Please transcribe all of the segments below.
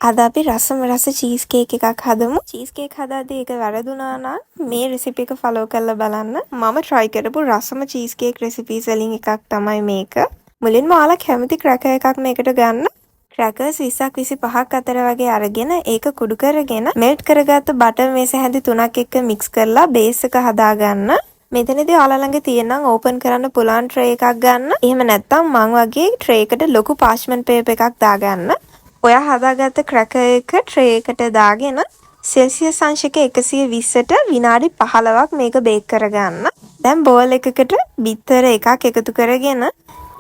අද අපි රසම රස චීස් කේක් එකක් හදමු. චීස් කේක් හදාදී ඒක වැරදුනා නම් මේ රෙසිපි එක ෆලෝ කරලා බලන්න. මම try කරපු රසම චීස් කේක් රෙසිපීස් වලින් එකක් තමයි මේක. මුලින්ම ඔයාලා කැමති ක්‍රැකර් එකක් මේකට ගන්න. ක්‍රැකර්ස් 20ක් 25ක් අතර වගේ අරගෙන ඒක කුඩු කරගෙන මෙල්ට් කරගත්ත බටර් මේස හැඳි 3ක් එක්ක මික්ස් කරලා බේස් එක හදාගන්න. මෙතනදී ඔයාලා ළඟ තියෙනම් ඕපන් කරන්න පුළුවන් ට්‍රේ එකක් ගන්න. එහෙම නැත්නම් මං වගේ ට්‍රේ එකට ලොකු පාර්ච්මන්ට් පේපර් එකක් දාගන්න. ඔයා හදාගත්ත ක්‍රැකර් එක ට්‍රේ එකට දාගෙන සෙල්සියස් අංශක 120ට විනාඩි 15ක් මේක බේක් කරගන්න. දැන් බෝල් එකකට බිත්තර එකක් එකතු කරගෙන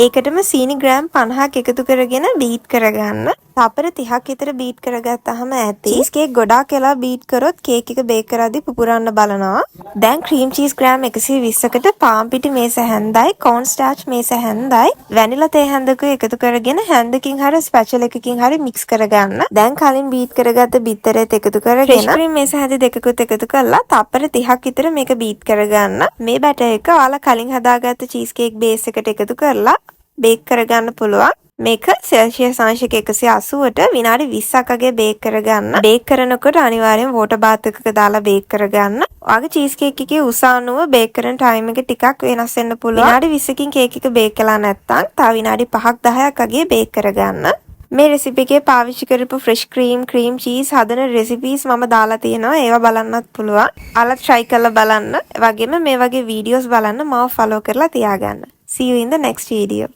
ඒකටම සීනි ග්‍රෑම් 50ක් එකතු කරගෙන බීට් කරගන්න. තපර 30ක් විතර බීට් කරගත්තාම ඇති. චීස් කේක් ගොඩාක් වෙලා බීට් කරොත් කේක් එක බේක් කරද්දී පුපුරන්න බලනවා. දැන් ක්‍රීම් චීස් ග්‍රෑම් 120කට පාන් පිටි මේස හැන්දයි, කෝන් ස්ටාර්ච් මේස හැන්දයි, වැනිලා තේ හැන්දක එකතු කරගෙන හැන්දකින් හරි ස්පැචුල එකකින් හරි මික්ස් කරගන්න. දැන් කලින් බීට් කරගත්ත බිත්තරෙත් එකතු කරගෙන ෆ්‍රෙෂ් ක්‍රීම් මේස හැන්දි දෙකකුත් එකතු කරලා තපර 30ක් විතර මේක බීට් කරගන්න. මේ බැටර් එක ඔයාලා කලින් හදාගත්ත චීස් කේක් බේස් එකට එකතු කරලා බේක් කරගන්න පුළුවන්. මේක සෙල්සියස් අංශක 180ට විනාඩි 20ක් වගේ බේක් කරගන්න. බේක් කරනකොට අනිවාර්යෙන් වෝටර් බාත් එකක දාලා බේක් කරගන්න. ඔයාගේ චීස් කේක් එකේ උස අනුව බේක් කරන ටයිම් එක ටිකක් වෙනස් වෙන්න පුළුවන්. විනාඩි 20කින් කේක් එක බේක් කළා නැත්නම් තව විනාඩි 5ක් 10ක් වගේ බේක් කරගන්න. මේ රෙසිපි එකේ පාවිච්චි කරපු ෆ්‍රෙෂ් ක්‍රීම් චීස් හදන රෙසිපීස් මම දාලා තියෙනවා. ඒවා බලන්නත් පුළුවන්. ඔයාලා try කරලා බලන්න. ඒ වගේම මේ වගේ වීඩියෝස් බලන්න මාව follow කරලා තියාගන්න. See you in the next video.